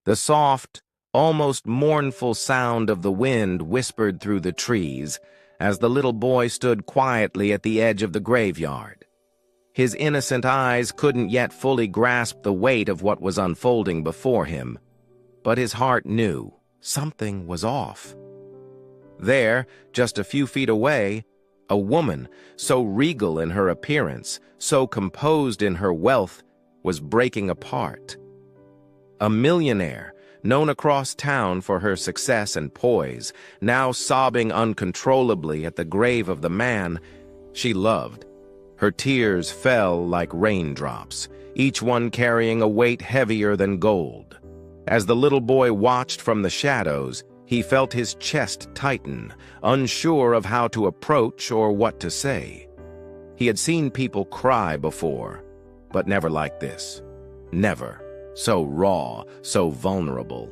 The soft, almost mournful sound of the wind whispered through the trees as the little boy stood quietly at the edge of the graveyard. His innocent eyes couldn't yet fully grasp the weight of what was unfolding before him, but his heart knew something was off. There, just a few feet away, a woman, so regal in her appearance, so composed in her wealth, was breaking apart. A millionaire, known across town for her success and poise, now sobbing uncontrollably at the grave of the man she loved. Her tears fell like raindrops, each one carrying a weight heavier than gold. As the little boy watched from the shadows, he felt his chest tighten, unsure of how to approach or what to say. He had seen people cry before, but never like this. Never. So raw, so vulnerable.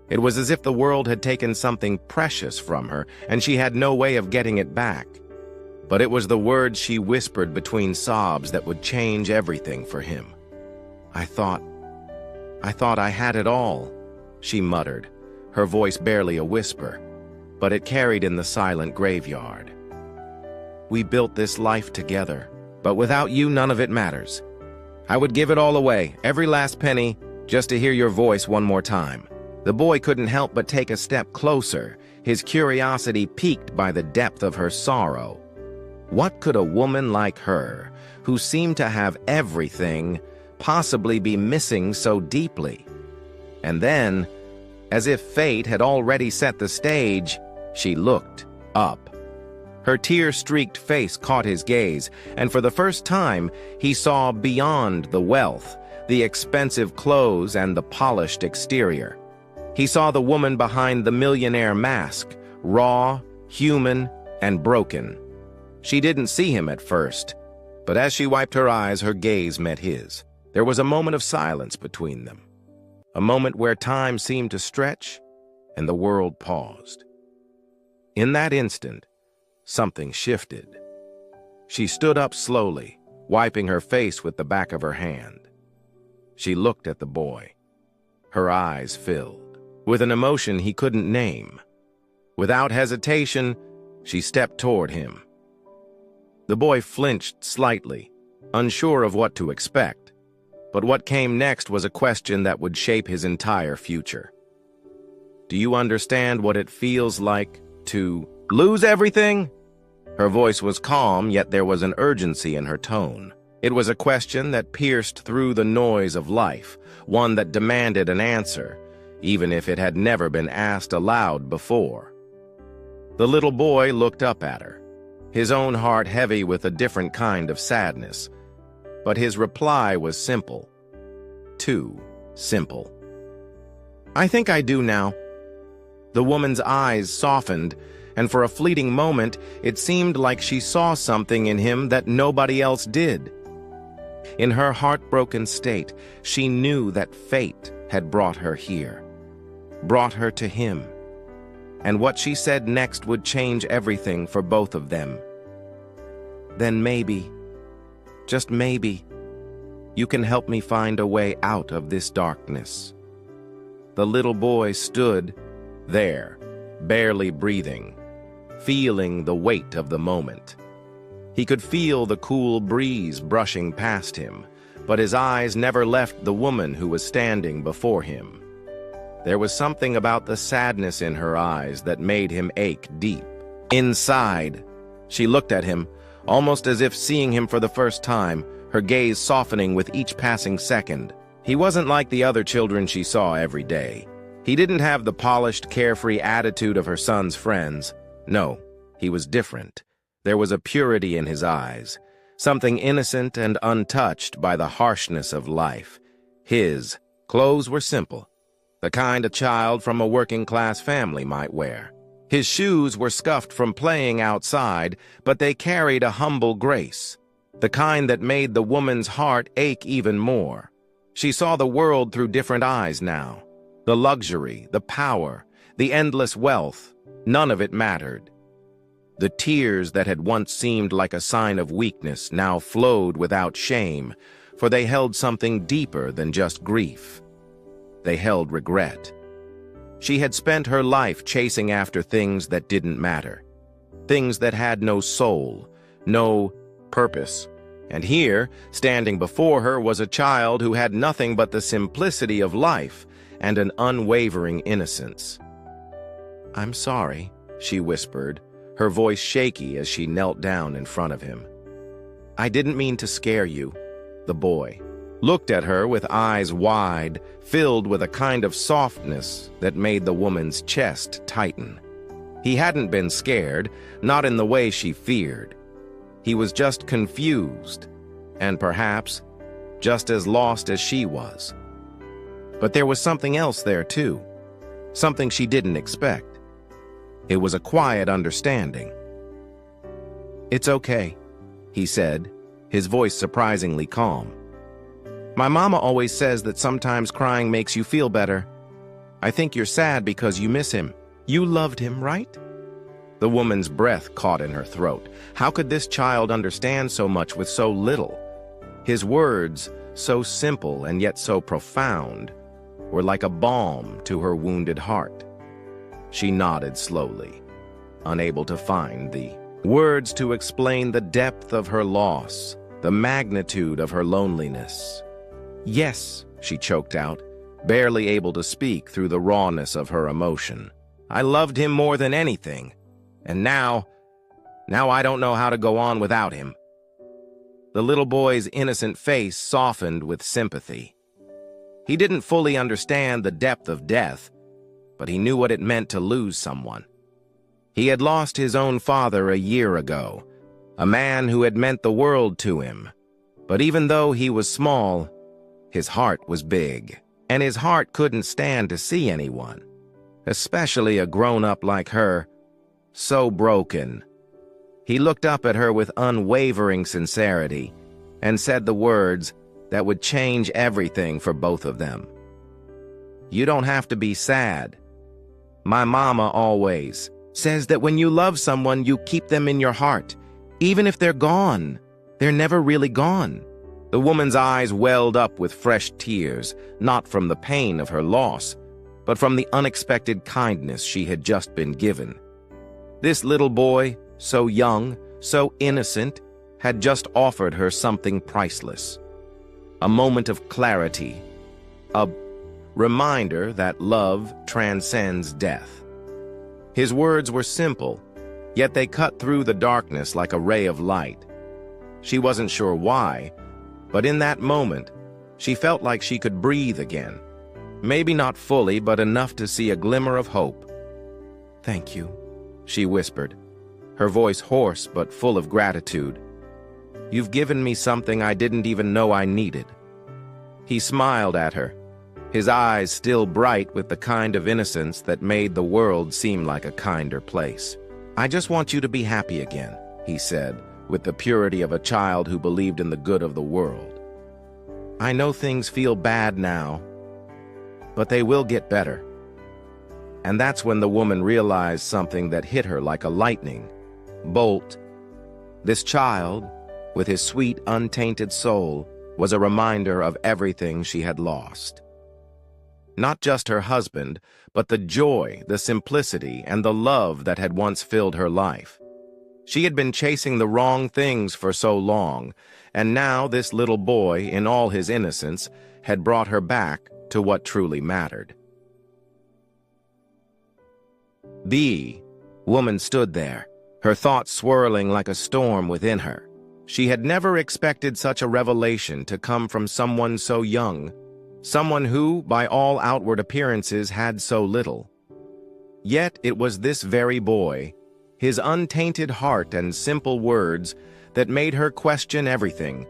It was as if the world had taken something precious from her, and she had no way of getting it back. But it was the words she whispered between sobs that would change everything for him. I thought I had it all," she muttered, her voice barely a whisper, but it carried in the silent graveyard. "We built this life together, but without you none of it matters. I would give it all away, every last penny, just to hear your voice one more time." The boy couldn't help but take a step closer, his curiosity piqued by the depth of her sorrow. What could a woman like her, who seemed to have everything, possibly be missing so deeply? And then, as if fate had already set the stage, she looked up. Her tear-streaked face caught his gaze, and for the first time, he saw beyond the wealth, the expensive clothes and the polished exterior. He saw the woman behind the millionaire mask, raw, human, and broken. She didn't see him at first, but as she wiped her eyes, her gaze met his. There was a moment of silence between them, a moment where time seemed to stretch and the world paused. In that instant, something shifted. She stood up slowly, wiping her face with the back of her hand. She looked at the boy. Her eyes filled with an emotion he couldn't name. Without hesitation, she stepped toward him. The boy flinched slightly, unsure of what to expect, but what came next was a question that would shape his entire future. "Do you understand what it feels like to lose everything?" Her voice was calm, yet there was an urgency in her tone. It was a question that pierced through the noise of life, one that demanded an answer, even if it had never been asked aloud before. The little boy looked up at her, his own heart heavy with a different kind of sadness. But his reply was simple. Too simple. "I think I do now." The woman's eyes softened, and for a fleeting moment, it seemed like she saw something in him that nobody else did. In her heartbroken state, she knew that fate had brought her here, brought her to him. And what she said next would change everything for both of them. "Then maybe, just maybe, you can help me find a way out of this darkness." The little boy stood there, barely breathing, feeling the weight of the moment. He could feel the cool breeze brushing past him, but his eyes never left the woman who was standing before him. There was something about the sadness in her eyes that made him ache deep. Inside, she looked at him, almost as if seeing him for the first time, her gaze softening with each passing second. He wasn't like the other children she saw every day. He didn't have the polished, carefree attitude of her son's friends. No, he was different. There was a purity in his eyes, something innocent and untouched by the harshness of life. His clothes were simple, the kind a child from a working-class family might wear. His shoes were scuffed from playing outside, but they carried a humble grace, the kind that made the woman's heart ache even more. She saw the world through different eyes now. The luxury, the power, the endless wealth, none of it mattered. The tears that had once seemed like a sign of weakness now flowed without shame, for they held something deeper than just grief. they held regret. She had spent her life chasing after things that didn't matter, things that had no soul, no purpose. And here, standing before her, was a child who had nothing but the simplicity of life and an unwavering innocence. "I'm sorry," she whispered, her voice shaky as she knelt down in front of him. "I didn't mean to scare you." The boy looked at her with eyes wide, filled with a kind of softness that made the woman's chest tighten. He hadn't been scared, not in the way she feared. He was just confused, and perhaps just as lost as she was. But there was something else there too, something she didn't expect. It was a quiet understanding. "It's okay," he said, his voice surprisingly calm. "My mama always says that sometimes crying makes you feel better. I think you're sad because you miss him. You loved him, right?" The woman's breath caught in her throat. How could this child understand so much with so little? His words, so simple and yet so profound, were like a balm to her wounded heart. She nodded slowly, unable to find the words to explain the depth of her loss, the magnitude of her loneliness. "Yes," she choked out, barely able to speak through the rawness of her emotion. "I loved him more than anything, and now I don't know how to go on without him." The little boy's innocent face softened with sympathy. He didn't fully understand the depth of death, but he knew what it meant to lose someone. He had lost his own father a year ago, a man who had meant the world to him. But even though he was small, his heart was big, and his heart couldn't stand to see anyone, especially a grown-up like her, so broken. He looked up at her with unwavering sincerity and said the words that would change everything for both of them. "You don't have to be sad. My mama always says that when you love someone, you keep them in your heart. Even if they're gone, they're never really gone." The woman's eyes welled up with fresh tears, not from the pain of her loss, but from the unexpected kindness she had just been given. This little boy, so young, so innocent, had just offered her something priceless. A moment of clarity, a reminder that love transcends death. His words were simple, yet they cut through the darkness like a ray of light. She wasn't sure why, but in that moment, she felt like she could breathe again. Maybe not fully, but enough to see a glimmer of hope. "Thank you," she whispered, her voice hoarse but full of gratitude. "You've given me something I didn't even know I needed." He smiled at her, his eyes still bright with the kind of innocence that made the world seem like a kinder place. "I just want you to be happy again," he said, with the purity of a child who believed in the good of the world. "I know things feel bad now, but they will get better." And that's when the woman realized something that hit her like a lightning bolt. This child, with his sweet, untainted soul, was a reminder of everything she had lost. Not just her husband, but the joy, the simplicity, and the love that had once filled her life. She had been chasing the wrong things for so long, and now this little boy, in all his innocence, had brought her back to what truly mattered. The woman stood there, her thoughts swirling like a storm within her. She had never expected such a revelation to come from someone so young, someone who, by all outward appearances, had so little. Yet it was this very boy, his untainted heart and simple words, that made her question everything.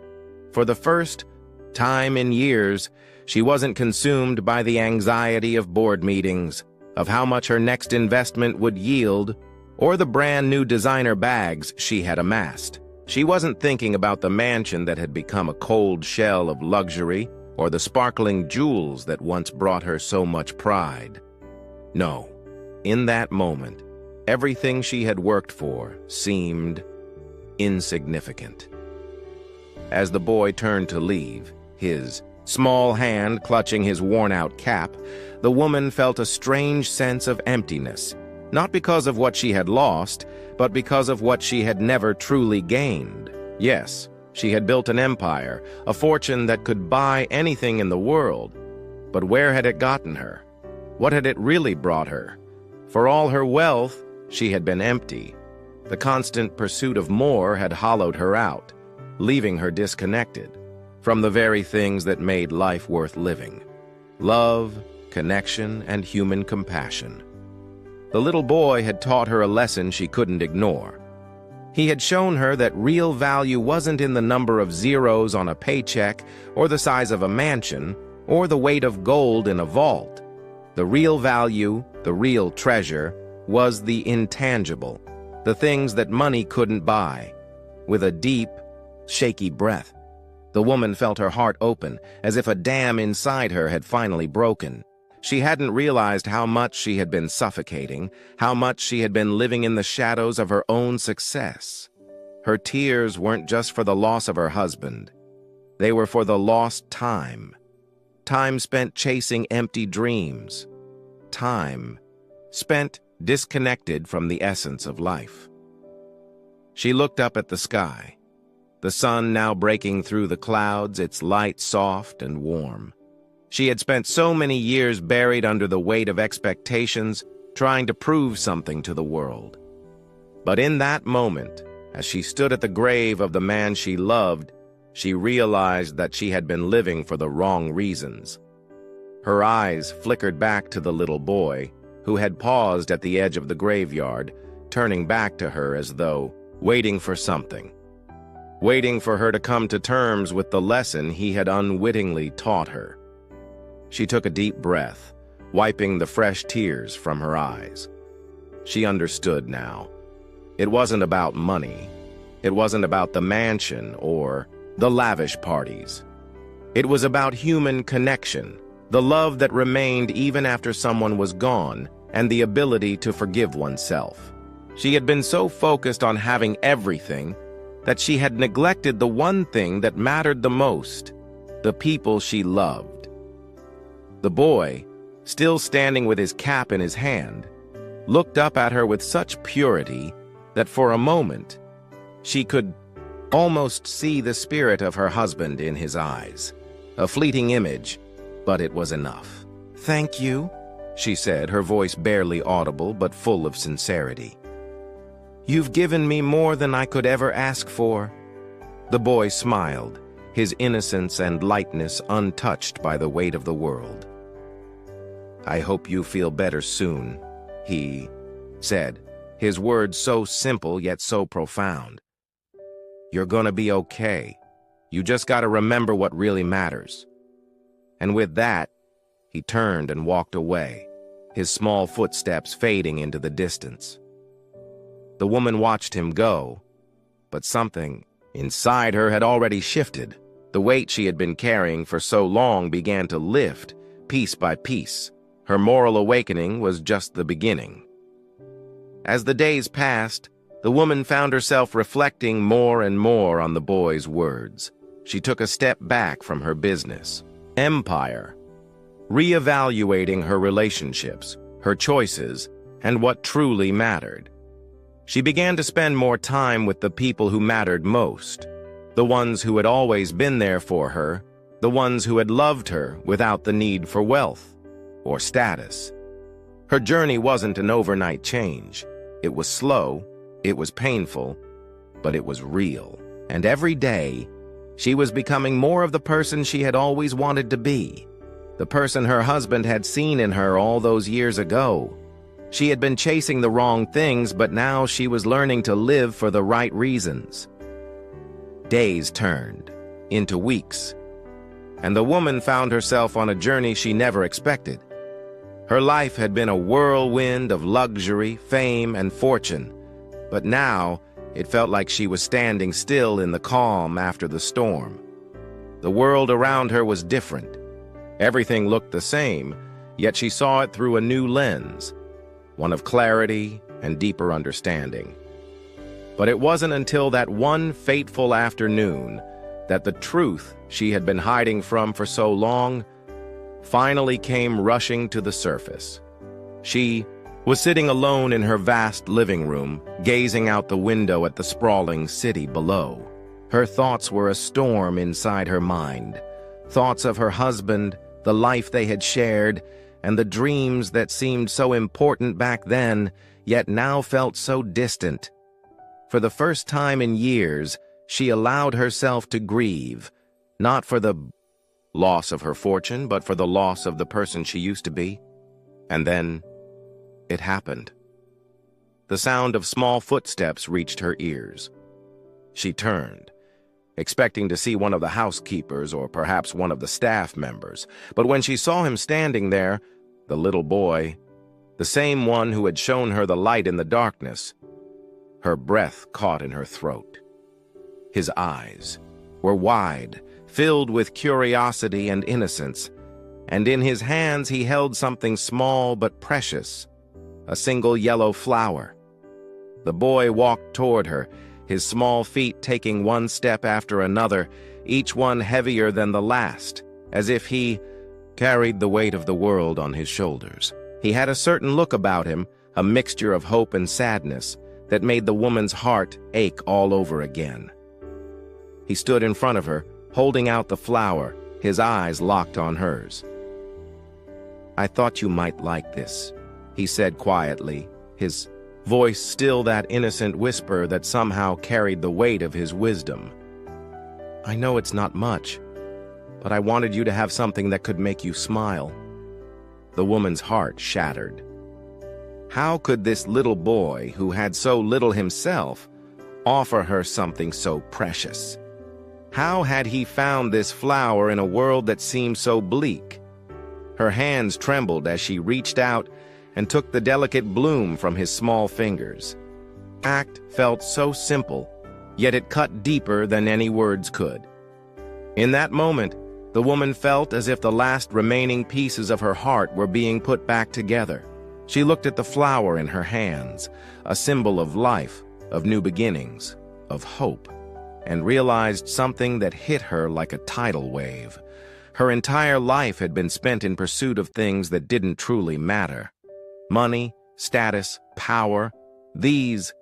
For the first time in years, she wasn't consumed by the anxiety of board meetings, of how much her next investment would yield, or the brand new designer bags she had amassed. She wasn't thinking about the mansion that had become a cold shell of luxury, or the sparkling jewels that once brought her so much pride. No, in that moment, everything she had worked for seemed insignificant. As the boy turned to leave, his Small hand clutching his worn-out cap, the woman felt a strange sense of emptiness, not because of what she had lost, but because of what she had never truly gained. Yes, she had built an empire, a fortune that could buy anything in the world. But where had it gotten her? What had it really brought her? For all her wealth, she had been empty. The constant pursuit of more had hollowed her out, leaving her disconnected from the very things that made life worth living: love, connection, and human compassion. The little boy had taught her a lesson she couldn't ignore. He had shown her that real value wasn't in the number of zeros on a paycheck, or the size of a mansion, or the weight of gold in a vault. The real value, the real treasure, was the intangible, the things that money couldn't buy. With a deep, shaky breath, the woman felt her heart open, as if a dam inside her had finally broken. She hadn't realized how much she had been suffocating, how much she had been living in the shadows of her own success. Her tears weren't just for the loss of her husband. They were for the lost time. Time spent chasing empty dreams. Time spent disconnected from the essence of life. She looked up at the sky, the sun now breaking through the clouds, its light soft and warm. She had spent so many years buried under the weight of expectations, trying to prove something to the world. But in that moment, as she stood at the grave of the man she loved, she realized that she had been living for the wrong reasons. Her eyes flickered back to the little boy, who had paused at the edge of the graveyard, turning back to her as though waiting for something. Waiting for her to come to terms with the lesson he had unwittingly taught her. She took a deep breath, wiping the fresh tears from her eyes. She understood now. It wasn't about money. It wasn't about the mansion or the lavish parties. It was about human connection, the love that remained even after someone was gone, and the ability to forgive oneself. She had been so focused on having everything that she had neglected the one thing that mattered the most: the people she loved. The boy, still standing with his cap in his hand, looked up at her with such purity that for a moment she could almost see the spirit of her husband in his eyes. A fleeting image, but it was enough. "Thank you," she said, her voice barely audible but full of sincerity. "You've given me more than I could ever ask for." The boy smiled, his innocence and lightness untouched by the weight of the world. "I hope you feel better soon," he said, his words so simple yet so profound. "You're gonna be okay. You just gotta remember what really matters." And with that, he turned and walked away, his small footsteps fading into the distance. The woman watched him go, but something inside her had already shifted. The weight she had been carrying for so long began to lift, piece by piece. Her moral awakening was just the beginning. As the days passed, the woman found herself reflecting more and more on the boy's words. She took a step back from her business, empire, reevaluating her relationships, her choices, and what truly mattered. She began to spend more time with the people who mattered most, the ones who had always been there for her, the ones who had loved her without the need for wealth or status. Her journey wasn't an overnight change. It was slow, it was painful, but it was real. And every day, she was becoming more of the person she had always wanted to be, the person her husband had seen in her all those years ago. She had been chasing the wrong things, but now she was learning to live for the right reasons. Days turned into weeks, and the woman found herself on a journey she never expected. Her life had been a whirlwind of luxury, fame, and fortune, but now it felt like she was standing still in the calm after the storm. The world around her was different. Everything looked the same, yet she saw it through a new lens, one of clarity and deeper understanding. But it wasn't until that one fateful afternoon, that the truth she had been hiding from for so long finally came rushing to the surface. She was sitting alone in her vast living room, gazing out the window at the sprawling city below. Her thoughts were a storm inside her mind. Thoughts of her husband, the life they had shared, and the dreams that seemed so important back then, yet now felt so distant. For the first time in years, she allowed herself to grieve, not for the loss of her fortune, but for the loss of the person she used to be. And then it happened. The sound of small footsteps reached her ears. She turned, expecting to see one of the housekeepers or perhaps one of the staff members. But when she saw him standing there, the little boy, the same one who had shown her the light in the darkness, her breath caught in her throat. His eyes were wide, filled with curiosity and innocence, and in his hands he held something small but precious, a single yellow flower. The boy walked toward her, his small feet taking one step after another, each one heavier than the last, as if he carried the weight of the world on his shoulders. He had a certain look about him, a mixture of hope and sadness, that made the woman's heart ache all over again. He stood in front of her, holding out the flower, his eyes locked on hers. "I thought you might like this," he said quietly, his voice still that innocent whisper that somehow carried the weight of his wisdom. "I know it's not much, but I wanted you to have something that could make you smile." The woman's heart shattered. How could this little boy, who had so little himself, offer her something so precious? How had he found this flower in a world that seemed so bleak? Her hands trembled as she reached out and took the delicate bloom from his small fingers. The act felt so simple, yet it cut deeper than any words could. In that moment, the woman felt as if the last remaining pieces of her heart were being put back together. She looked at the flower in her hands, a symbol of life, of new beginnings, of hope, and realized something that hit her like a tidal wave. Her entire life had been spent in pursuit of things that didn't truly matter. Money, status, power, these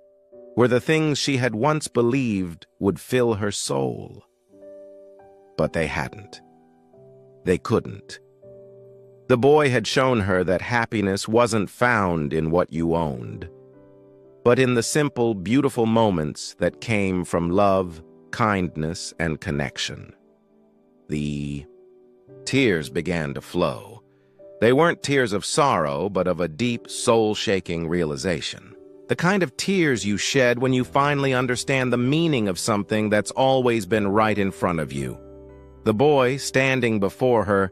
were the things she had once believed would fill her soul. But they hadn't. They couldn't. The boy had shown her that happiness wasn't found in what you owned, but in the simple, beautiful moments that came from love, kindness, and connection. The tears began to flow. They weren't tears of sorrow, but of a deep, soul-shaking realization. The kind of tears you shed when you finally understand the meaning of something that's always been right in front of you. The boy, standing before her,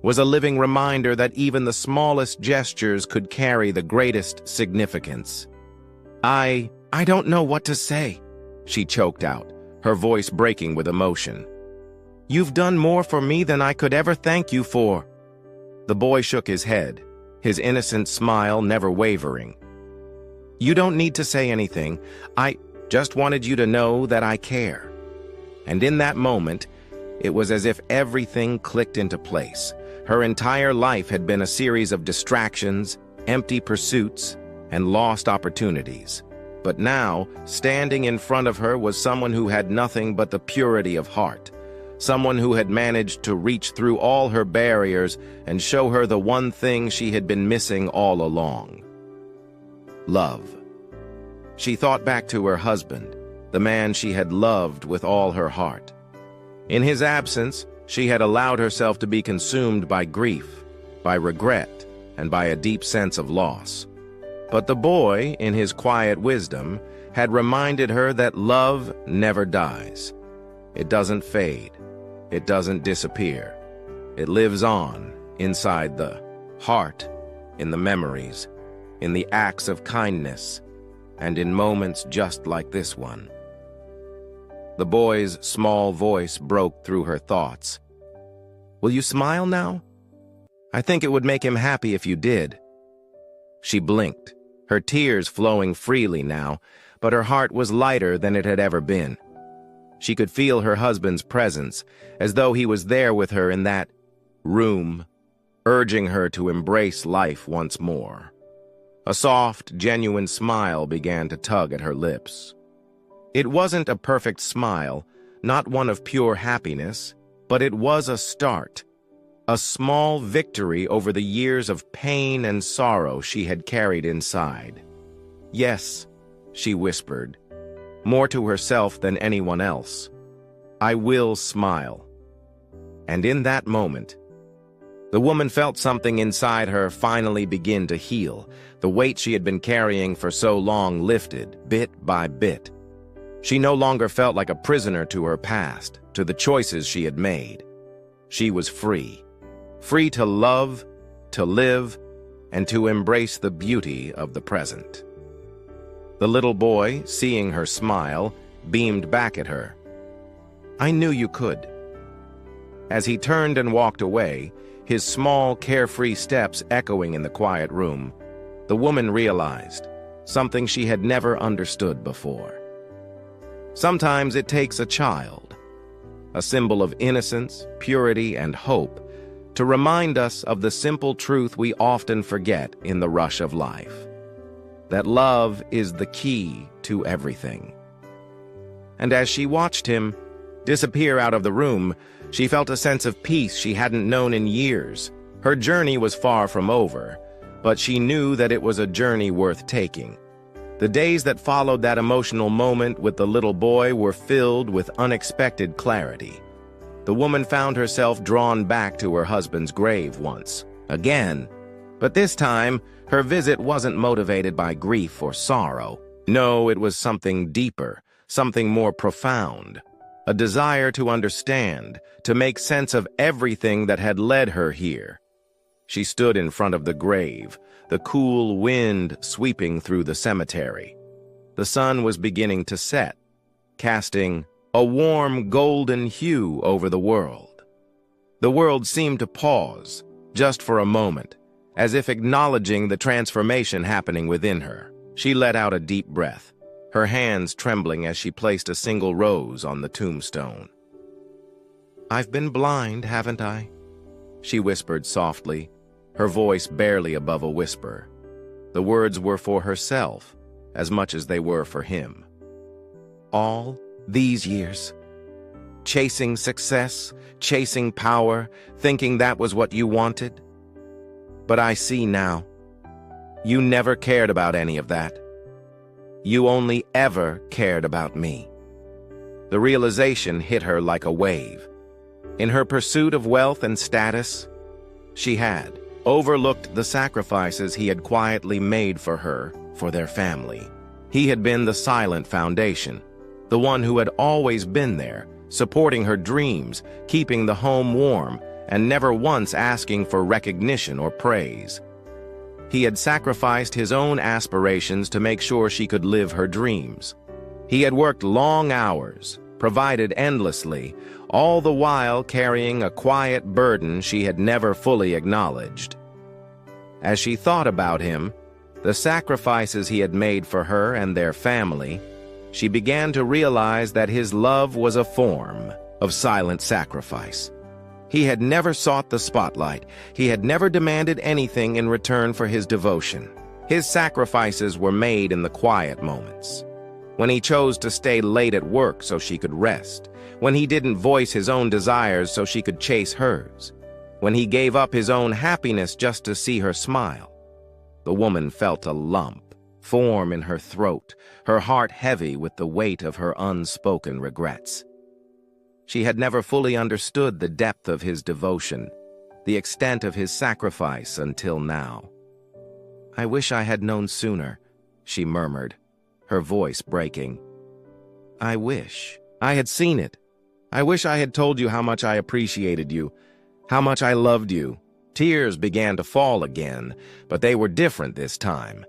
was a living reminder that even the smallest gestures could carry the greatest significance. I don't know what to say," she choked out, her voice breaking with emotion. "You've done more for me than I could ever thank you for." The boy shook his head, his innocent smile never wavering. "You don't need to say anything. I just wanted you to know that I care." And in that moment, it was as if everything clicked into place. Her entire life had been a series of distractions, empty pursuits, and lost opportunities. But now, standing in front of her was someone who had nothing but the purity of heart, someone who had managed to reach through all her barriers and show her the one thing she had been missing all along: love. She thought back to her husband, the man she had loved with all her heart. In his absence, she had allowed herself to be consumed by grief, by regret, and by a deep sense of loss. But the boy, in his quiet wisdom, had reminded her that love never dies. It doesn't fade. It doesn't disappear. It lives on, inside the heart, in the memories, in the acts of kindness, and in moments just like this one. The boy's small voice broke through her thoughts. "Will you smile now? I think it would make him happy if you did." She blinked, her tears flowing freely now, but her heart was lighter than it had ever been. She could feel her husband's presence, as though he was there with her in that room, urging her to embrace life once more. A soft, genuine smile began to tug at her lips. It wasn't a perfect smile, not one of pure happiness, but it was a start, a small victory over the years of pain and sorrow she had carried inside. "Yes," she whispered, more to herself than anyone else. "I will smile." And in that moment, the woman felt something inside her finally begin to heal. The weight she had been carrying for so long lifted, bit by bit. She no longer felt like a prisoner to her past, to the choices she had made. She was free. Free to love, to live, and to embrace the beauty of the present. The little boy, seeing her smile, beamed back at her. "I knew you could." As he turned and walked away, his small, carefree steps echoing in the quiet room, the woman realized something she had never understood before. Sometimes it takes a child, a symbol of innocence, purity, and hope, to remind us of the simple truth we often forget in the rush of life, that love is the key to everything. And as she watched him disappear out of the room, she felt a sense of peace she hadn't known in years. Her journey was far from over, but she knew that it was a journey worth taking. The days that followed that emotional moment with the little boy were filled with unexpected clarity. The woman found herself drawn back to her husband's grave once again, but this time, her visit wasn't motivated by grief or sorrow. No, it was something deeper, something more profound. A desire to understand, to make sense of everything that had led her here. She stood in front of the grave, the cool wind sweeping through the cemetery. The sun was beginning to set, casting a warm golden hue over the world. The world seemed to pause, just for a moment, as if acknowledging the transformation happening within her. She let out a deep breath, her hands trembling as she placed a single rose on the tombstone. "I've been blind, haven't I?" she whispered softly, her voice barely above a whisper. The words were for herself as much as they were for him. "All these years, chasing success, chasing power, thinking that was what you wanted. But I see now, you never cared about any of that. You only ever cared about me." The realization hit her like a wave. In her pursuit of wealth and status, she had overlooked the sacrifices he had quietly made for her, for their family. He had been the silent foundation, the one who had always been there, supporting her dreams, keeping the home warm, and never once asking for recognition or praise. He had sacrificed his own aspirations to make sure she could live her dreams. He had worked long hours, provided endlessly, all the while carrying a quiet burden she had never fully acknowledged. As she thought about him, the sacrifices he had made for her and their family, she began to realize that his love was a form of silent sacrifice. He had never sought the spotlight. He had never demanded anything in return for his devotion. His sacrifices were made in the quiet moments. When he chose to stay late at work so she could rest. When he didn't voice his own desires so she could chase hers. When he gave up his own happiness just to see her smile. The woman felt a lump form in her throat, her heart heavy with the weight of her unspoken regrets. She had never fully understood the depth of his devotion, the extent of his sacrifice until now. "I wish I had known sooner," she murmured, her voice breaking. "I wish I had seen it. I wish I had told you how much I appreciated you, how much I loved you." Tears began to fall again, but they were different this time.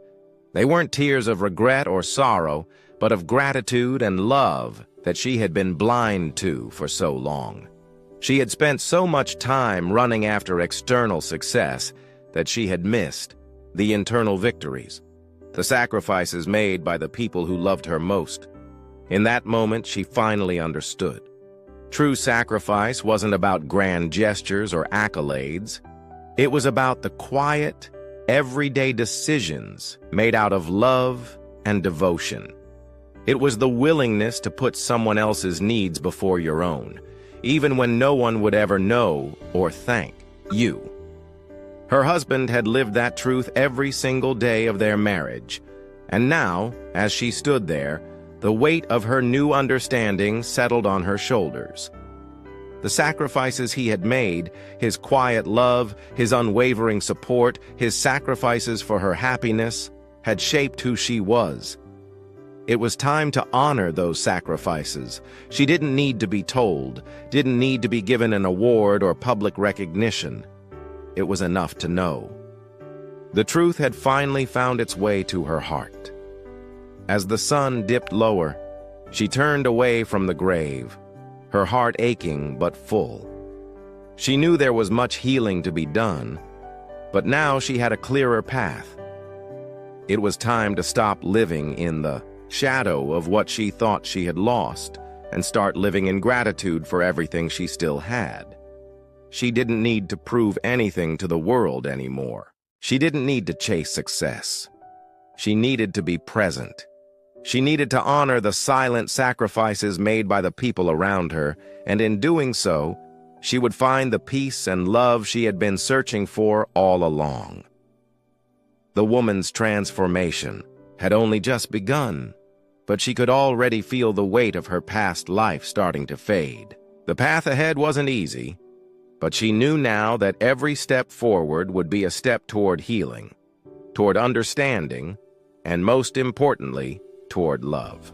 They weren't tears of regret or sorrow, but of gratitude and love that she had been blind to for so long. She had spent so much time running after external success that she had missed the internal victories, the sacrifices made by the people who loved her most. In that moment, she finally understood. True sacrifice wasn't about grand gestures or accolades. It was about the quiet, everyday decisions made out of love and devotion. It was the willingness to put someone else's needs before your own, even when no one would ever know or thank you. Her husband had lived that truth every single day of their marriage, and now, as she stood there, the weight of her new understanding settled on her shoulders. The sacrifices he had made, his quiet love, his unwavering support, his sacrifices for her happiness, had shaped who she was. It was time to honor those sacrifices. She didn't need to be told, didn't need to be given an award or public recognition. It was enough to know. The truth had finally found its way to her heart. As the sun dipped lower, she turned away from the grave, her heart aching but full. She knew there was much healing to be done, but now she had a clearer path. It was time to stop living in the shadow of what she thought she had lost and start living in gratitude for everything she still had. She didn't need to prove anything to the world anymore. She didn't need to chase success. She needed to be present. She needed to honor the silent sacrifices made by the people around her, and in doing so, she would find the peace and love she had been searching for all along. The woman's transformation had only just begun, but she could already feel the weight of her past life starting to fade. The path ahead wasn't easy, but she knew now that every step forward would be a step toward healing, toward understanding, and most importantly, toward love.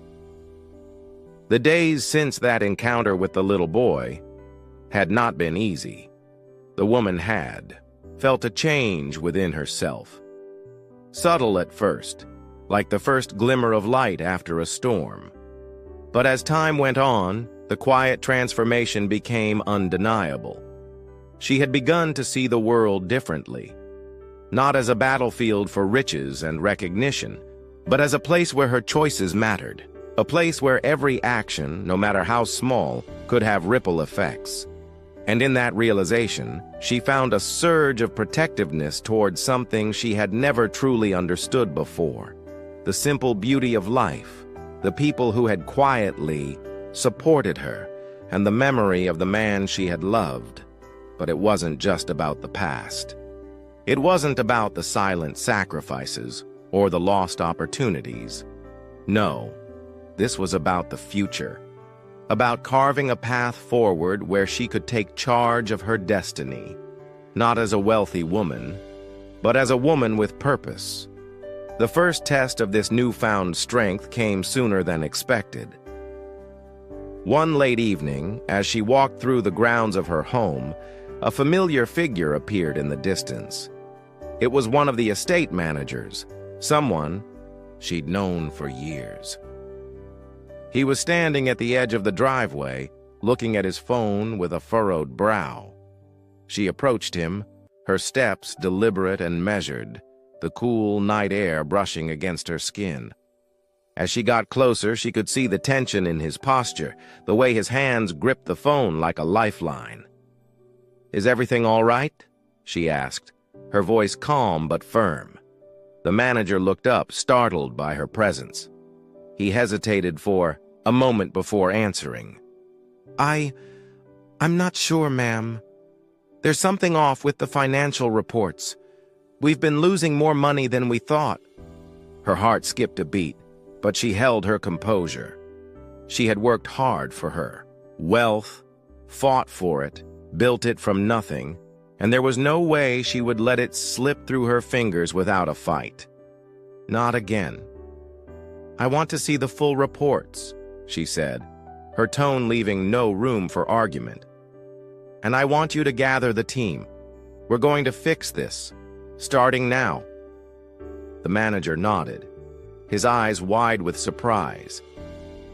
The days since that encounter with the little boy had not been easy. The woman had felt a change within herself. Subtle at first, like the first glimmer of light after a storm. But as time went on, the quiet transformation became undeniable. She had begun to see the world differently, not as a battlefield for riches and recognition, but as a place where her choices mattered, a place where every action, no matter how small, could have ripple effects. And in that realization, she found a surge of protectiveness towards something she had never truly understood before: the simple beauty of life, the people who had quietly supported her, and the memory of the man she had loved. But it wasn't just about the past. It wasn't about the silent sacrifices or the lost opportunities. No, this was about the future, about carving a path forward where she could take charge of her destiny, not as a wealthy woman, but as a woman with purpose. The first test of this newfound strength came sooner than expected. One late evening, as she walked through the grounds of her home, a familiar figure appeared in the distance. It was one of the estate managers, someone she'd known for years. He was standing at the edge of the driveway, looking at his phone with a furrowed brow. She approached him, her steps deliberate and measured, the cool night air brushing against her skin. As she got closer, she could see the tension in his posture, the way his hands gripped the phone like a lifeline. "Is everything all right?" she asked, her voice calm but firm. The manager looked up, startled by her presence. He hesitated for a moment before answering. I'm not sure, ma'am. There's something off with the financial reports. We've been losing more money than we thought." Her heart skipped a beat, but she held her composure. She had worked hard for her wealth, fought for it, built it from nothing, and there was no way she would let it slip through her fingers without a fight. Not again. "I want to see the full reports," she said, her tone leaving no room for argument. "And I want you to gather the team. We're going to fix this, starting now." The manager nodded, his eyes wide with surprise.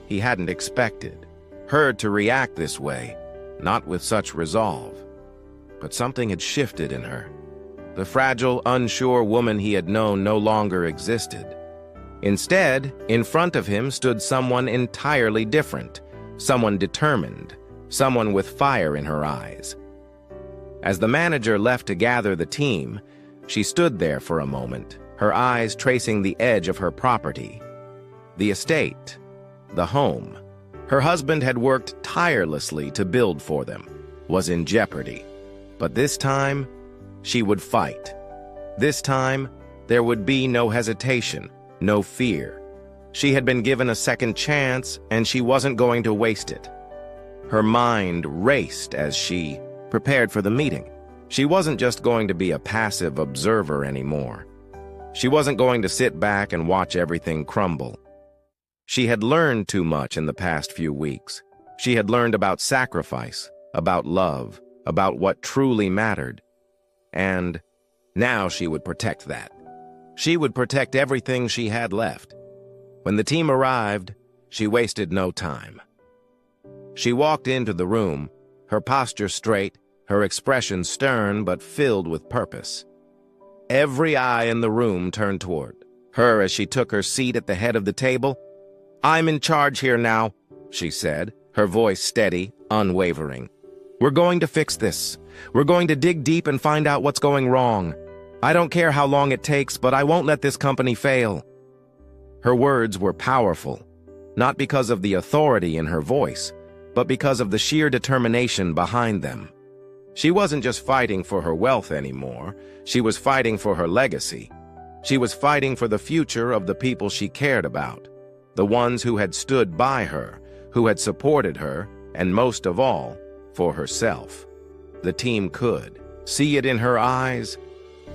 He hadn't expected her to react this way, not with such resolve. But something had shifted in her. The fragile, unsure woman he had known no longer existed. Instead, in front of him stood someone entirely different, someone determined, someone with fire in her eyes. As the manager left to gather the team, she stood there for a moment, her eyes tracing the edge of her property. The estate, the home, her husband had worked tirelessly to build for them, was in jeopardy. But this time, she would fight. This time, there would be no hesitation, no fear. She had been given a second chance, and she wasn't going to waste it. Her mind raced as she prepared for the meeting. She wasn't just going to be a passive observer anymore. She wasn't going to sit back and watch everything crumble. She had learned too much in the past few weeks. She had learned about sacrifice, about love, about what truly mattered. And now she would protect that. She would protect everything she had left. When the team arrived, she wasted no time. She walked into the room, her posture straight, her expression stern but filled with purpose. Every eye in the room turned toward her as she took her seat at the head of the table. "I'm in charge here now," she said, her voice steady, unwavering. "We're going to fix this. We're going to dig deep and find out what's going wrong. I don't care how long it takes, but I won't let this company fail." Her words were powerful, not because of the authority in her voice, but because of the sheer determination behind them. She wasn't just fighting for her wealth anymore. She was fighting for her legacy. She was fighting for the future of the people she cared about, the ones who had stood by her, who had supported her, and most of all, for herself. The team could see it in her eyes,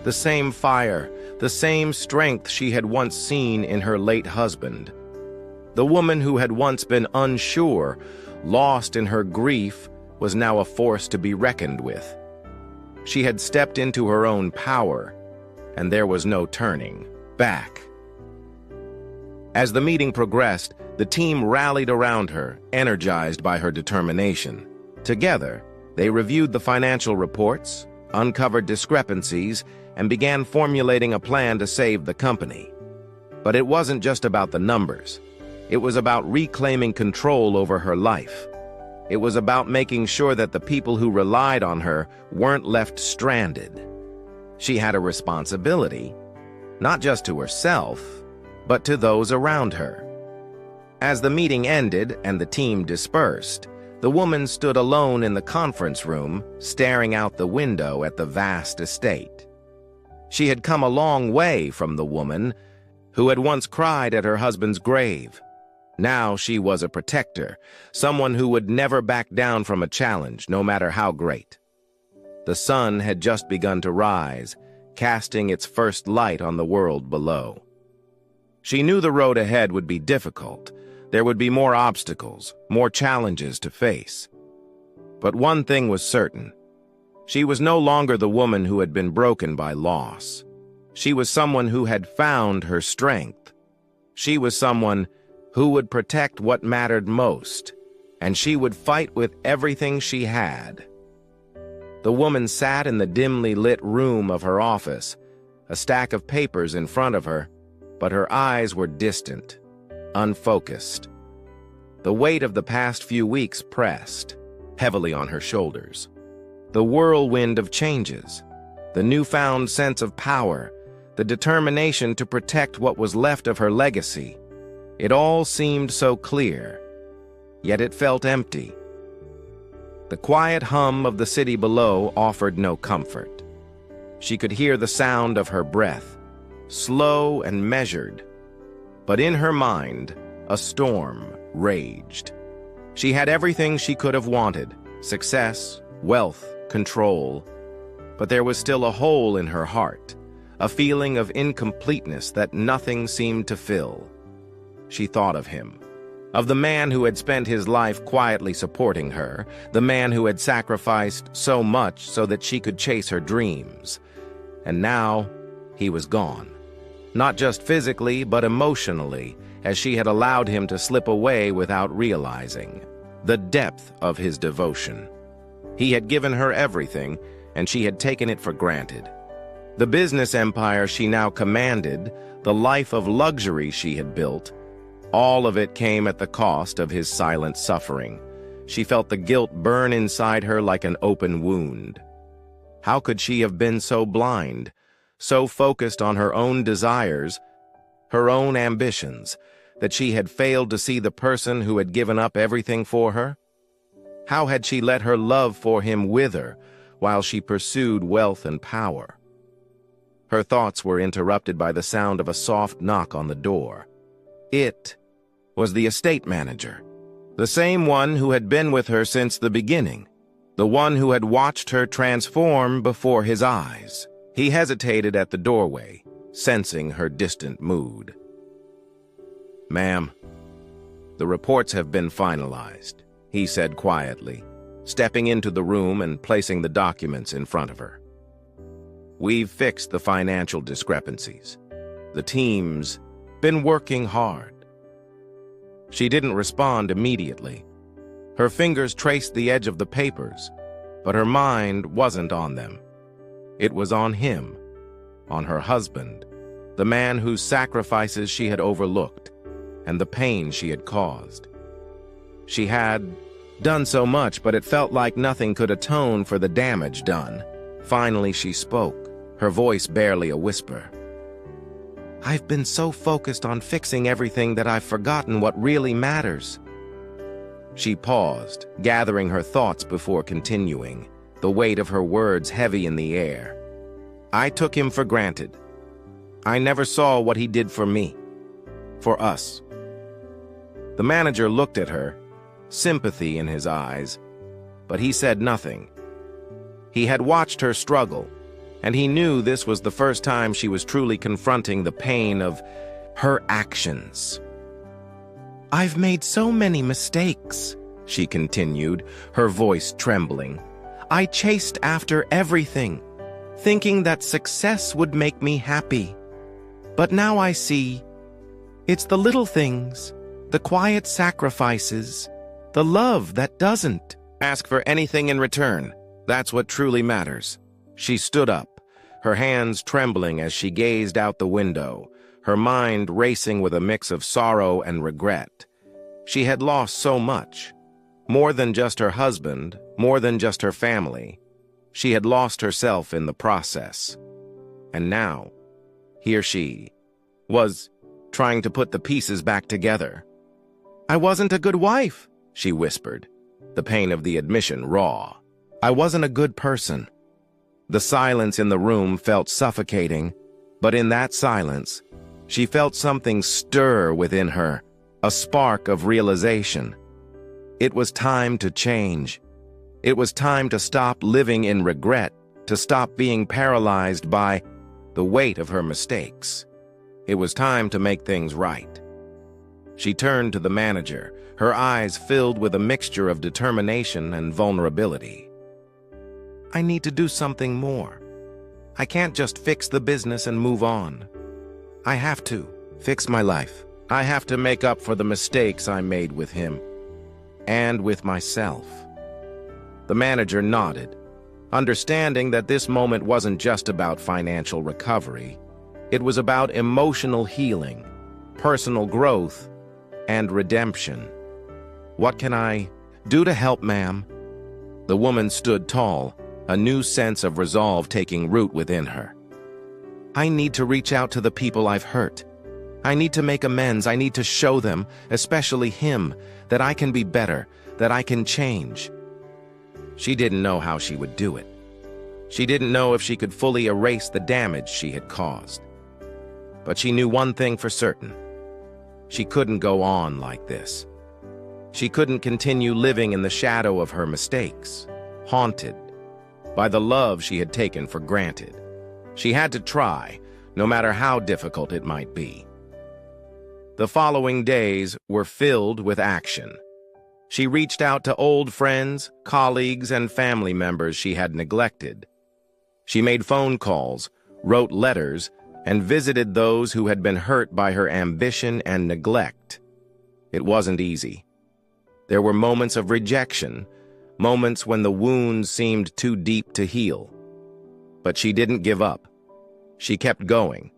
the same fire, the same strength she had once seen in her late husband. The woman who had once been unsure, lost in her grief, was now a force to be reckoned with. She had stepped into her own power, and there was no turning back. As the meeting progressed, the team rallied around her, energized by her determination. Together, they reviewed the financial reports, uncovered discrepancies, and began formulating a plan to save the company. But it wasn't just about the numbers. It was about reclaiming control over her life. It was about making sure that the people who relied on her weren't left stranded. She had a responsibility, not just to herself, but to those around her. As the meeting ended and the team dispersed, the woman stood alone in the conference room, staring out the window at the vast estate. She had come a long way from the woman who had once cried at her husband's grave. Now she was a protector, someone who would never back down from a challenge, no matter how great. The sun had just begun to rise, casting its first light on the world below. She knew the road ahead would be difficult. There would be more obstacles, more challenges to face. But one thing was certain. She was no longer the woman who had been broken by loss. She was someone who had found her strength. She was someone who would protect what mattered most, and she would fight with everything she had. The woman sat in the dimly lit room of her office, a stack of papers in front of her, but her eyes were distant, unfocused. The weight of the past few weeks pressed heavily on her shoulders. The whirlwind of changes, the newfound sense of power, the determination to protect what was left of her legacy. It all seemed so clear, yet it felt empty. The quiet hum of the city below offered no comfort. She could hear the sound of her breath, slow and measured. But in her mind, a storm raged. She had everything she could have wanted: success, wealth, control. But there was still a hole in her heart, a feeling of incompleteness that nothing seemed to fill. She thought of him, of the man who had spent his life quietly supporting her, the man who had sacrificed so much so that she could chase her dreams. And now, he was gone. Not just physically, but emotionally, as she had allowed him to slip away without realizing the depth of his devotion. He had given her everything, and she had taken it for granted. The business empire she now commanded, the life of luxury she had built, all of it came at the cost of his silent suffering. She felt the guilt burn inside her like an open wound. How could she have been so blind, so focused on her own desires, her own ambitions, that she had failed to see the person who had given up everything for her? How had she let her love for him wither while she pursued wealth and power? Her thoughts were interrupted by the sound of a soft knock on the door. It was the estate manager, the same one who had been with her since the beginning, the one who had watched her transform before his eyes. He hesitated at the doorway, sensing her distant mood. "Ma'am, the reports have been finalized," he said quietly, stepping into the room and placing the documents in front of her. "We've fixed the financial discrepancies. The team's been working hard." She didn't respond immediately. Her fingers traced the edge of the papers, but her mind wasn't on them. It was on him, on her husband, the man whose sacrifices she had overlooked, and the pain she had caused. She had done so much, but it felt like nothing could atone for the damage done. Finally, she spoke, her voice barely a whisper. "I've been so focused on fixing everything that I've forgotten what really matters." She paused, gathering her thoughts before continuing, the weight of her words heavy in the air. "I took him for granted. I never saw what he did for me, for us." The manager looked at her, sympathy in his eyes, but he said nothing. He had watched her struggle, and he knew this was the first time she was truly confronting the pain of her actions. "I've made so many mistakes," she continued, her voice trembling. "I chased after everything, thinking that success would make me happy. But now I see it's the little things, the quiet sacrifices, the love that doesn't ask for anything in return. That's what truly matters." She stood up, her hands trembling as she gazed out the window, her mind racing with a mix of sorrow and regret. She had lost so much. More than just her husband, more than just her family. She had lost herself in the process. And now, here she was, trying to put the pieces back together. "I wasn't a good wife," she whispered, the pain of the admission raw. "I wasn't a good person." The silence in the room felt suffocating, but in that silence, she felt something stir within her, a spark of realization. It was time to change. It was time to stop living in regret, to stop being paralyzed by the weight of her mistakes. It was time to make things right. She turned to the manager, her eyes filled with a mixture of determination and vulnerability. "I need to do something more. I can't just fix the business and move on. I have to fix my life. I have to make up for the mistakes I made with him and with myself." The manager nodded, understanding that this moment wasn't just about financial recovery. It was about emotional healing, personal growth, and redemption. "What can I do to help, ma'am?" The woman stood tall, a new sense of resolve taking root within her. "I need to reach out to the people I've hurt. I need to make amends. I need to show them, especially him, that I can be better, that I can change." She didn't know how she would do it. She didn't know if she could fully erase the damage she had caused. But she knew one thing for certain. She couldn't go on like this. She couldn't continue living in the shadow of her mistakes, haunted by the love she had taken for granted. She had to try, no matter how difficult it might be. The following days were filled with action. She reached out to old friends, colleagues, and family members she had neglected. She made phone calls, wrote letters, and visited those who had been hurt by her ambition and neglect. It wasn't easy. There were moments of rejection, moments when the wounds seemed too deep to heal. But she didn't give up. She kept going,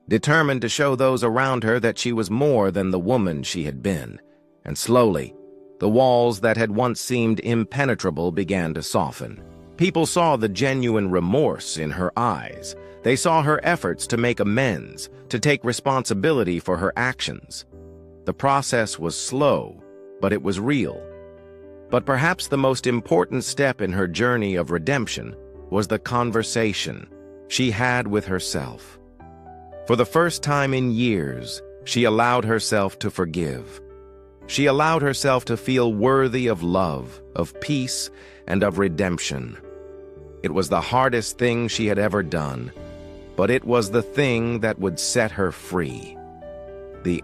determined to show those around her that she was more than the woman she had been, and slowly, the walls that had once seemed impenetrable began to soften. People saw the genuine remorse in her eyes. They saw her efforts to make amends, to take responsibility for her actions. The process was slow, but it was real. But perhaps the most important step in her journey of redemption was the conversation she had with herself. For the first time in years, she allowed herself to forgive. She allowed herself to feel worthy of love, of peace, and of redemption. It was the hardest thing she had ever done, but it was the thing that would set her free. The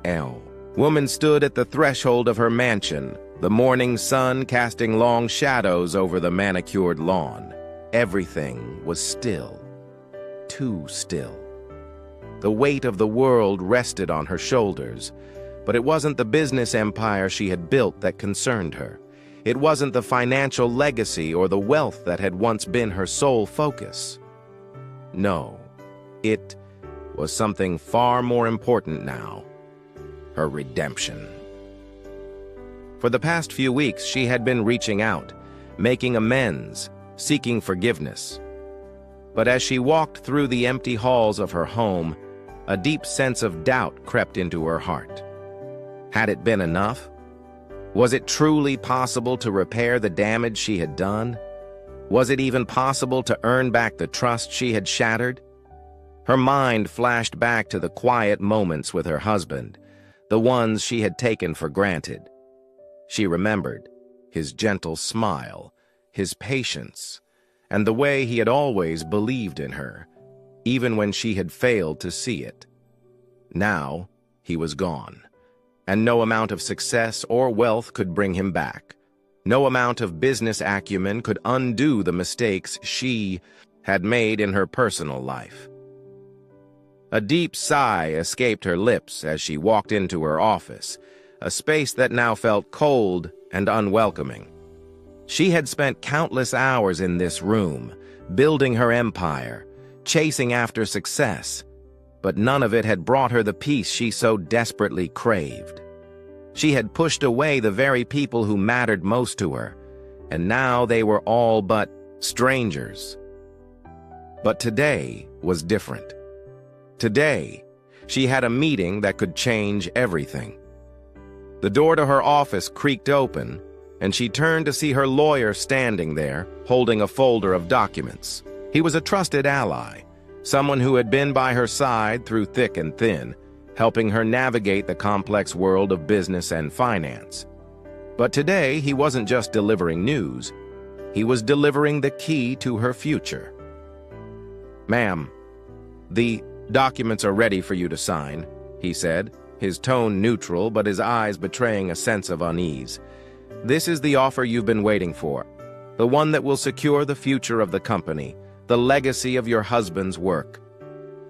woman stood at the threshold of her mansion, the morning sun casting long shadows over the manicured lawn. Everything was still, too still. The weight of the world rested on her shoulders, but it wasn't the business empire she had built that concerned her. It wasn't the financial legacy or the wealth that had once been her sole focus. No, it was something far more important now: her redemption. For the past few weeks, she had been reaching out, making amends, seeking forgiveness. But as she walked through the empty halls of her home, a deep sense of doubt crept into her heart. Had it been enough? Was it truly possible to repair the damage she had done? Was it even possible to earn back the trust she had shattered? Her mind flashed back to the quiet moments with her husband, the ones she had taken for granted. She remembered his gentle smile, his patience, and the way he had always believed in her, even when she had failed to see it. Now, he was gone, and no amount of success or wealth could bring him back. No amount of business acumen could undo the mistakes she had made in her personal life. A deep sigh escaped her lips as she walked into her office, a space that now felt cold and unwelcoming. She had spent countless hours in this room, building her empire, chasing after success, but none of it had brought her the peace she so desperately craved. She had pushed away the very people who mattered most to her, and now they were all but strangers. But today was different. Today, she had a meeting that could change everything. The door to her office creaked open, and she turned to see her lawyer standing there, holding a folder of documents. He was a trusted ally, someone who had been by her side through thick and thin, helping her navigate the complex world of business and finance. But today, he wasn't just delivering news. He was delivering the key to her future. "Ma'am, the documents are ready for you to sign," he said, his tone neutral but his eyes betraying a sense of unease. "This is the offer you've been waiting for, the one that will secure the future of the company, the legacy of your husband's work."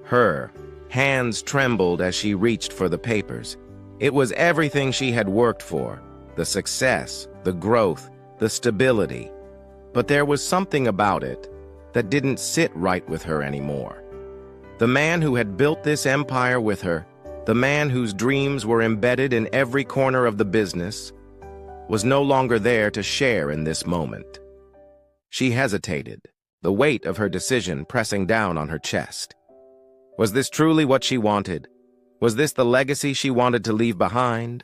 Her hands trembled as she reached for the papers. It was everything she had worked for: the success, the growth, the stability. But there was something about it that didn't sit right with her anymore. The man who had built this empire with her, the man whose dreams were embedded in every corner of the business, was no longer there to share in this moment. She hesitated, the weight of her decision pressing down on her chest. Was this truly what she wanted? Was this the legacy she wanted to leave behind?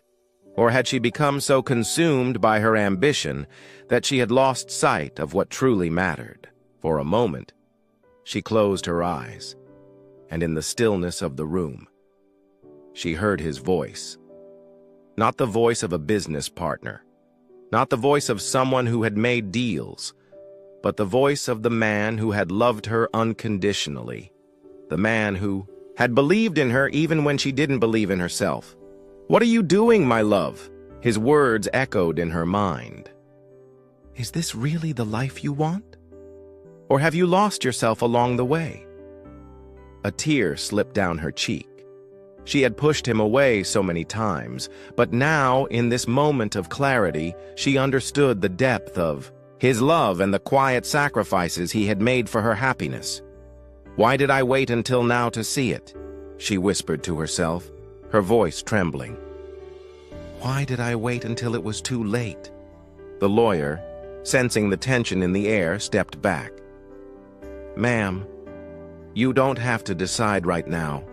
Or had she become so consumed by her ambition that she had lost sight of what truly mattered? For a moment, she closed her eyes, and in the stillness of the room, she heard his voice. Not the voice of a business partner, not the voice of someone who had made deals, but the voice of the man who had loved her unconditionally, the man who had believed in her even when she didn't believe in herself. "What are you doing, my love?" His words echoed in her mind. "Is this really the life you want? Or have you lost yourself along the way?" A tear slipped down her cheek. She had pushed him away so many times, but now, in this moment of clarity, she understood the depth of his love and the quiet sacrifices he had made for her happiness. Why did I wait until now to see it? She whispered to herself, her voice trembling. Why did I wait until it was too late? The lawyer, sensing the tension in the air, stepped back. Ma'am, you don't have to decide right now,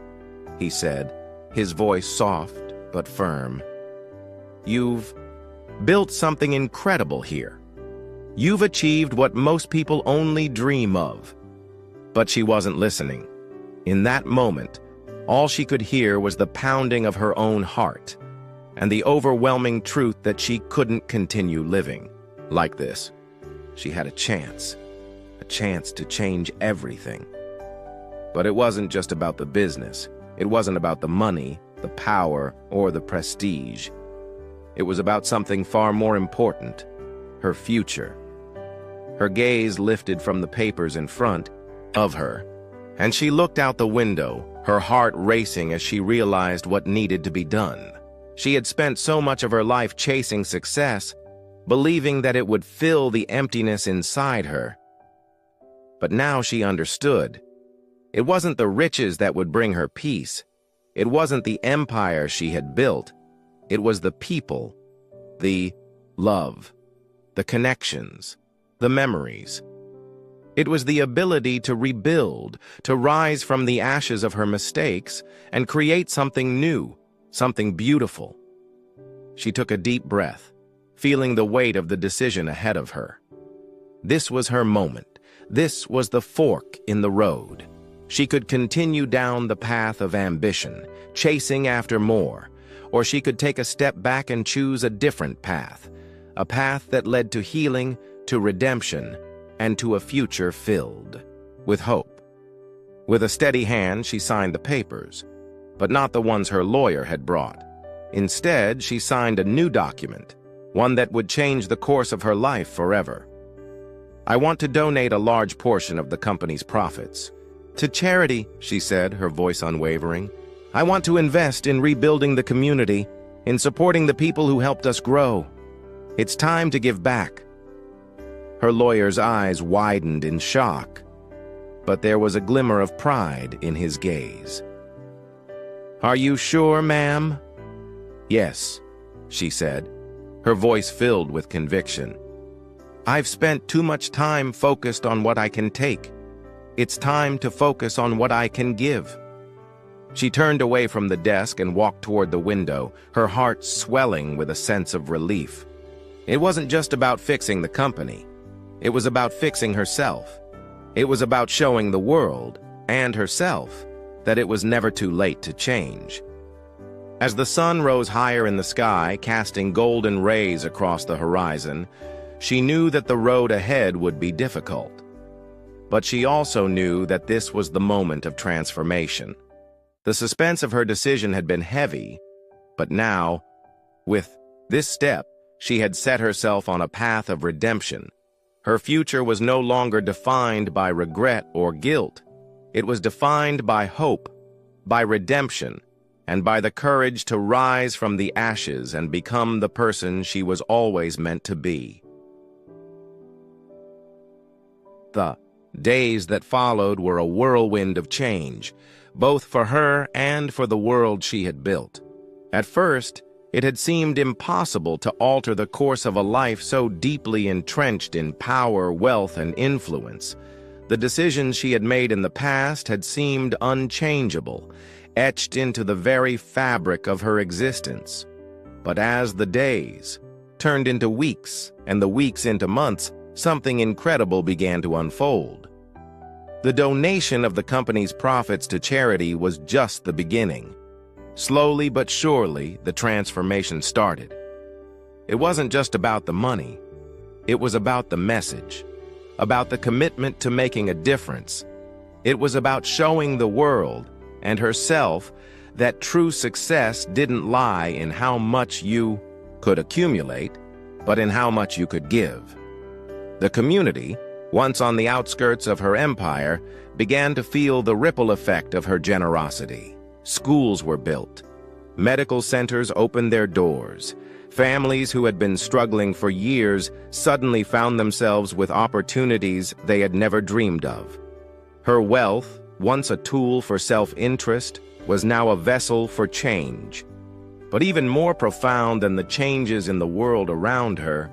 he said, his voice soft but firm. You've built something incredible here. You've achieved what most people only dream of. But she wasn't listening. In that moment, all she could hear was the pounding of her own heart and the overwhelming truth that she couldn't continue living like this. She had a chance to change everything. But it wasn't just about the business. It wasn't about the money, the power, or the prestige. It was about something far more important, her future. Her gaze lifted from the papers in front of her, and she looked out the window, her heart racing as she realized what needed to be done. She had spent so much of her life chasing success, believing that it would fill the emptiness inside her. But now she understood. It wasn't the riches that would bring her peace. It wasn't the empire she had built. It was the people, the love, the connections, the memories. It was the ability to rebuild, to rise from the ashes of her mistakes and create something new, something beautiful. She took a deep breath, feeling the weight of the decision ahead of her. This was her moment. This was the fork in the road. She could continue down the path of ambition, chasing after more, or she could take a step back and choose a different path, a path that led to healing, to redemption, and to a future filled with hope. With a steady hand, she signed the papers, but not the ones her lawyer had brought. Instead, she signed a new document, one that would change the course of her life forever. I want to donate a large portion of the company's profits to charity, she said, her voice unwavering. I want to invest in rebuilding the community, in supporting the people who helped us grow. It's time to give back. Her lawyer's eyes widened in shock, but there was a glimmer of pride in his gaze. Are you sure, ma'am? Yes, she said, her voice filled with conviction. I've spent too much time focused on what I can take. It's time to focus on what I can give. She turned away from the desk and walked toward the window, her heart swelling with a sense of relief. It wasn't just about fixing the company. It was about fixing herself. It was about showing the world, and herself, that it was never too late to change. As the sun rose higher in the sky, casting golden rays across the horizon, she knew that the road ahead would be difficult. But she also knew that this was the moment of transformation. The suspense of her decision had been heavy, but now, with this step, she had set herself on a path of redemption. Her future was no longer defined by regret or guilt. It was defined by hope, by redemption, and by the courage to rise from the ashes and become the person she was always meant to be. The days that followed were a whirlwind of change, both for her and for the world she had built. At first, it had seemed impossible to alter the course of a life so deeply entrenched in power, wealth, and influence. The decisions she had made in the past had seemed unchangeable, etched into the very fabric of her existence. But as the days turned into weeks and the weeks into months, something incredible began to unfold. The donation of the company's profits to charity was just the beginning. Slowly but surely, the transformation started. It wasn't just about the money. It was about the message, about the commitment to making a difference. It was about showing the world and herself that true success didn't lie in how much you could accumulate, but in how much you could give. The community, once on the outskirts of her empire, began to feel the ripple effect of her generosity. Schools were built. Medical centers opened their doors. Families who had been struggling for years suddenly found themselves with opportunities they had never dreamed of. Her wealth, once a tool for self-interest, was now a vessel for change. But even more profound than the changes in the world around her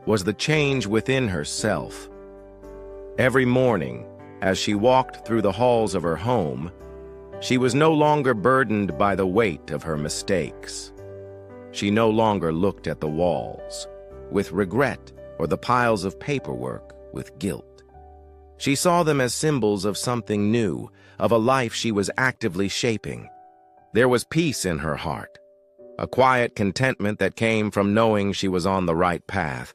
was the change within herself. Every morning, as she walked through the halls of her home, she was no longer burdened by the weight of her mistakes. She no longer looked at the walls with regret or the piles of paperwork with guilt. She saw them as symbols of something new, of a life she was actively shaping. There was peace in her heart, a quiet contentment that came from knowing she was on the right path,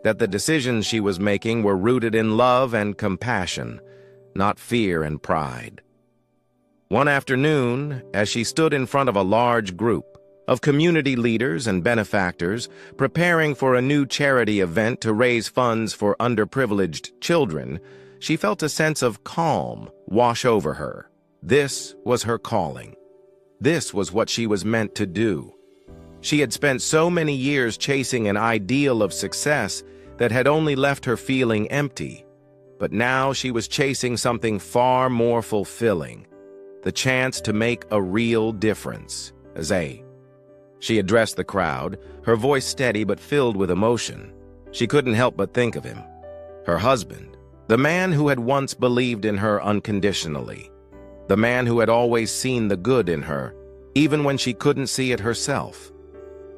that the decisions she was making were rooted in love and compassion, not fear and pride. One afternoon, as she stood in front of a large group of community leaders and benefactors preparing for a new charity event to raise funds for underprivileged children, she felt a sense of calm wash over her. This was her calling. This was what she was meant to do. She had spent so many years chasing an ideal of success that had only left her feeling empty. But now she was chasing something far more fulfilling, the chance to make a real difference. She addressed the crowd, her voice steady but filled with emotion. She couldn't help but think of him, her husband, the man who had once believed in her unconditionally, the man who had always seen the good in her, even when she couldn't see it herself,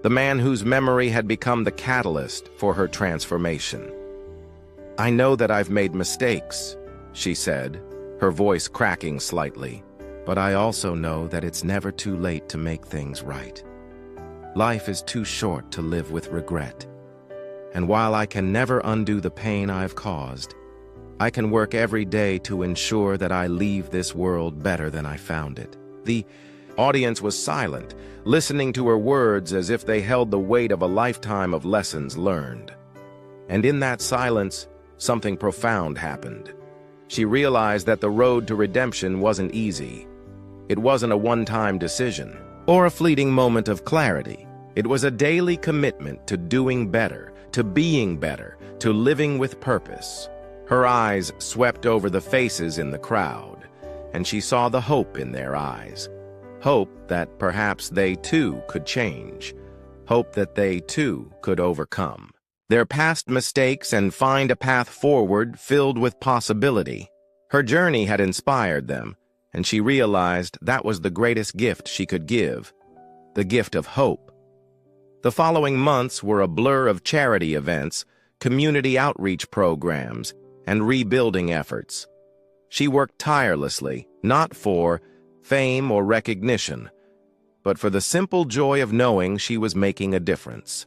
the man whose memory had become the catalyst for her transformation. "I know that I've made mistakes," she said, her voice cracking slightly, "but I also know that it's never too late to make things right. Life is too short to live with regret. And while I can never undo the pain I've caused, I can work every day to ensure that I leave this world better than I found it." The audience was silent, listening to her words as if they held the weight of a lifetime of lessons learned. And in that silence, something profound happened. She realized that the road to redemption wasn't easy. It wasn't a one-time decision or a fleeting moment of clarity. It was a daily commitment to doing better, to being better, to living with purpose. Her eyes swept over the faces in the crowd, and she saw the hope in their eyes. Hope that perhaps they too could change. Hope that they too could overcome their past mistakes and find a path forward filled with possibility. Her journey had inspired them, and she realized that was the greatest gift she could give, the gift of hope. The following months were a blur of charity events, community outreach programs, and rebuilding efforts. She worked tirelessly, not for fame or recognition, but for the simple joy of knowing she was making a difference.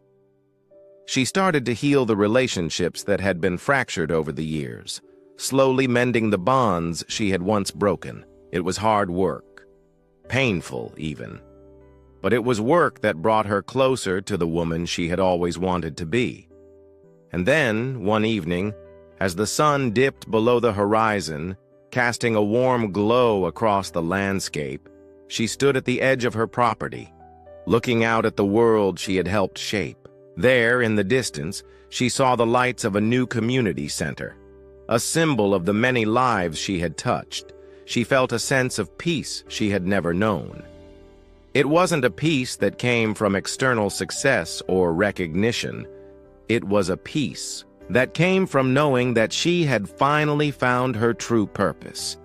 She started to heal the relationships that had been fractured over the years, slowly mending the bonds she had once broken. It was hard work, painful even, but it was work that brought her closer to the woman she had always wanted to be. And then, one evening, as the sun dipped below the horizon, casting a warm glow across the landscape, she stood at the edge of her property, looking out at the world she had helped shape. There, in the distance, she saw the lights of a new community center, a symbol of the many lives she had touched. She felt a sense of peace she had never known. It wasn't a peace that came from external success or recognition. It was a peace that came from knowing that she had finally found her true purpose,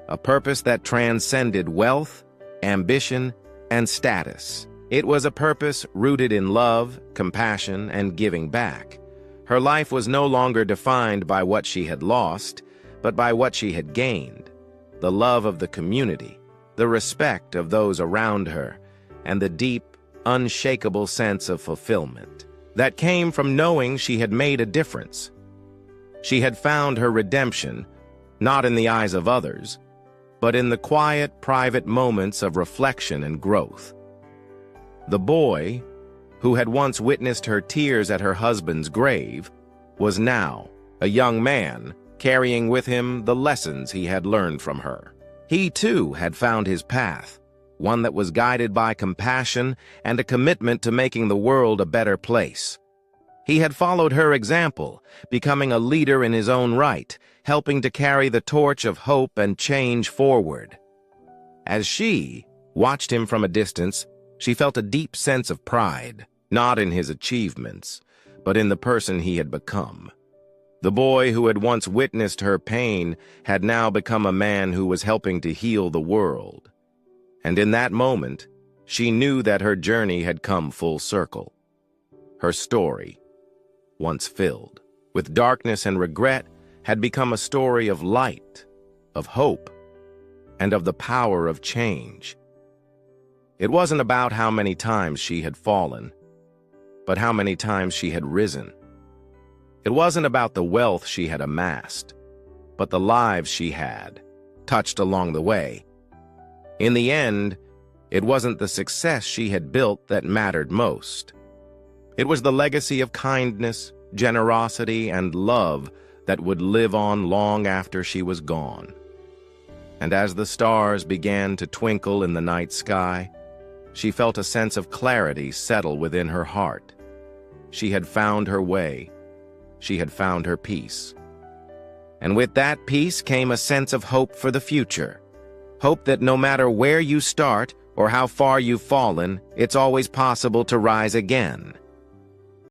a purpose that transcended wealth, ambition, and status. It was a purpose rooted in love, compassion, and giving back. Her life was no longer defined by what she had lost, but by what she had gained: the love of the community, the respect of those around her, and the deep, unshakable sense of fulfillment that came from knowing she had made a difference. She had found her redemption, not in the eyes of others, but in the quiet, private moments of reflection and growth. The boy, who had once witnessed her tears at her husband's grave, was now a young man carrying with him the lessons he had learned from her. He, too, had found his path, one that was guided by compassion and a commitment to making the world a better place. He had followed her example, becoming a leader in his own right, helping to carry the torch of hope and change forward. As she watched him from a distance, she felt a deep sense of pride, not in his achievements, but in the person he had become. The boy who had once witnessed her pain had now become a man who was helping to heal the world. And in that moment, she knew that her journey had come full circle. Her story, once filled with darkness and regret, had become a story of light, of hope, and of the power of change. It wasn't about how many times she had fallen, but how many times she had risen. It wasn't about the wealth she had amassed, but the lives she had touched along the way. In the end, it wasn't the success she had built that mattered most. It was the legacy of kindness, generosity, and love that would live on long after she was gone. And as the stars began to twinkle in the night sky, she felt a sense of clarity settle within her heart. She had found her way. She had found her peace. And with that peace came a sense of hope for the future. Hope that no matter where you start or how far you've fallen, it's always possible to rise again.